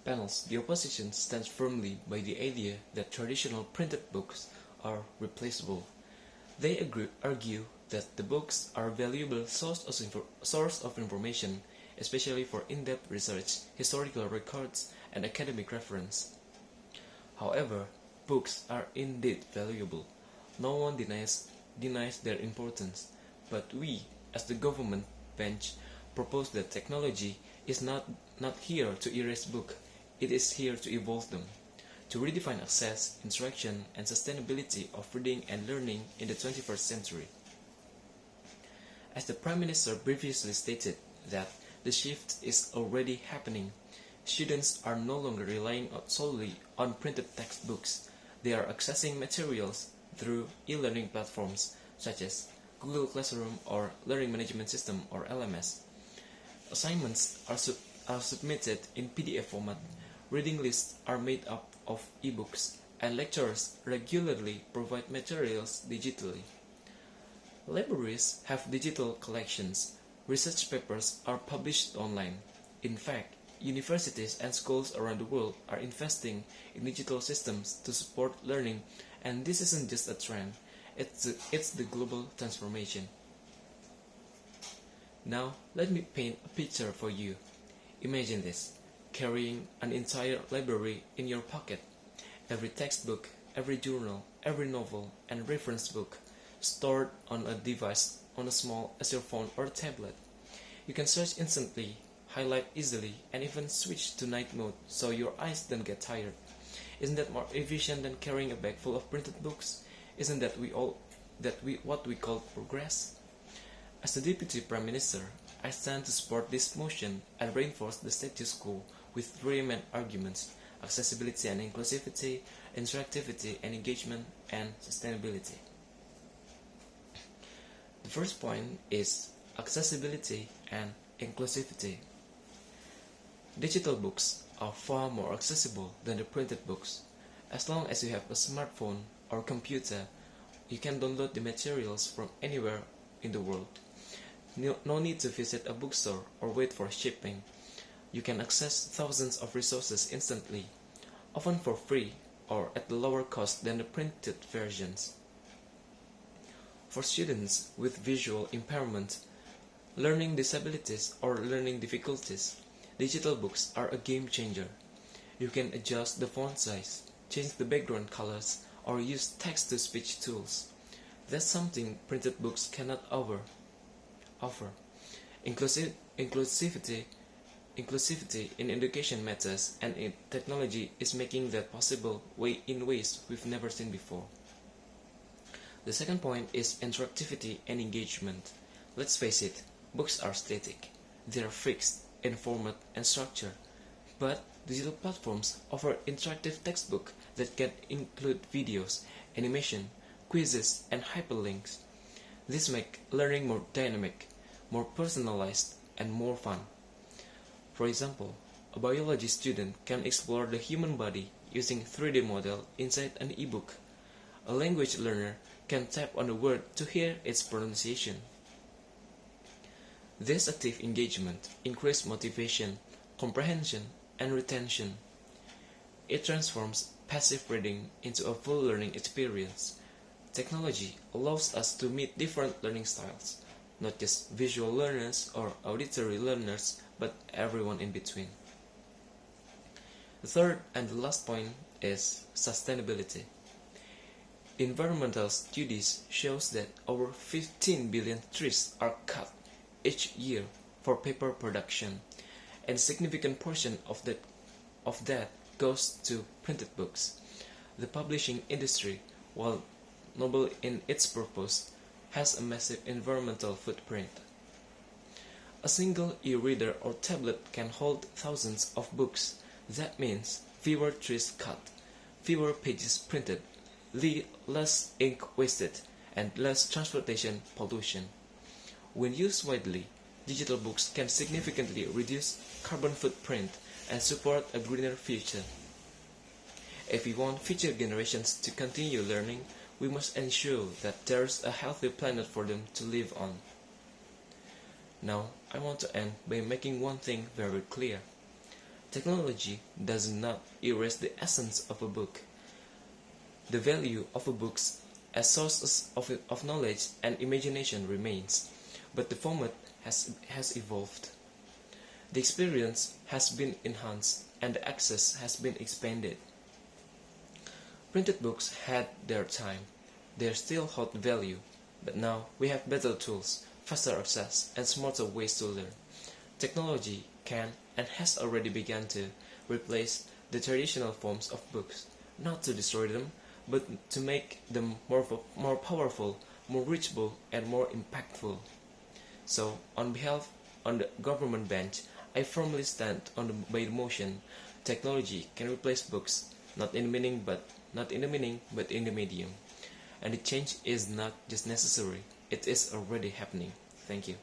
panels, the opposition stands firmly by the idea that traditional printed books are replaceable. They argue that the books are a valuable source of information, especially for in-depth research, historical records, and academic reference. However, books are indeed valuable. No one denies their importance, but we, as the government bench, propose that technology is not here to erase books, it is here to evolve them, to redefine access, instruction, and sustainability of reading and learning in the 21st century. As the Prime Minister previously stated that the shift is already happening, students are no longer relying solely on printed textbooks. They are accessing materials through e-learning platforms such as Google Classroom or Learning Management System or LMS. Assignments are submitted in PDF format, reading lists are made up of e-books, and lecturers regularly provide materials digitally. Libraries have digital collections. Research papers are published online. In fact, universities and schools around the world are investing in digital systems to support learning, and this isn't just a trend, it's the global transformation. Now, let me paint a picture for you. Imagine this, carrying an entire library in your pocket. Every textbook, every journal, every novel, and reference book stored on a device on a small as your phone or tablet. You can search instantly, highlight easily, and even switch to night mode so your eyes don't get tired. Isn't that more efficient than carrying a bag full of printed books? Isn't that what we call progress? As the Deputy Prime Minister, I stand to support this motion and reinforce the status quo with three main arguments: accessibility and inclusivity, interactivity and engagement, and sustainability. The first point is accessibility and inclusivity. Digital books are far more accessible than the printed books. As long as you have a smartphone or computer, you can download the materials from anywhere in the world. No need to visit a bookstore or wait for shipping. You can access thousands of resources instantly, often for free or at a lower cost than the printed versions. For students with visual impairment, learning disabilities, or learning difficulties, digital books are a game changer. You can adjust the font size, change the background colors, or use text-to-speech tools. That's something printed books cannot offer. Inclusivity in education matters, and technology is making that possible in ways we've never seen before. The second point is interactivity and engagement. Let's face it, books are static. They are fixed in format and structure. But digital platforms offer interactive textbooks that can include videos, animation, quizzes, and hyperlinks. This makes learning more dynamic, more personalized, and more fun. For example, a biology student can explore the human body using 3D model inside an ebook. A language learner can tap on a word to hear its pronunciation. This active engagement increases motivation, comprehension, and retention. It transforms passive reading into a full learning experience. Technology allows us to meet different learning styles, not just visual learners or auditory learners, but everyone in between. The third and the last point is sustainability. Environmental studies shows that over 15 billion trees are cut each year for paper production, and a significant portion of that goes to printed books. The publishing industry, while noble in its purpose, has a massive environmental footprint. A single e-reader or tablet can hold thousands of books. That means fewer trees cut, fewer pages printed, less ink wasted, and less transportation pollution. When used widely, digital books can significantly reduce carbon footprint and support a greener future. If we want future generations to continue learning, we must ensure that there's a healthy planet for them to live on. Now, I want to end by making one thing very clear. Technology does not erase the essence of a book. The value of a book as sources of knowledge and imagination remains, but the format has evolved. The experience has been enhanced and the access has been expanded. Printed books had their time. They still hold value, but now we have better tools, faster access, and smarter ways to learn. Technology can and has already begun to replace the traditional forms of books, not to destroy them, but to make them more powerful, more reachable, and more impactful. So, on the government bench, I firmly stand by the motion: technology can replace books, not in the meaning, but in the medium. And the change is not just necessary; it is already happening. Thank you.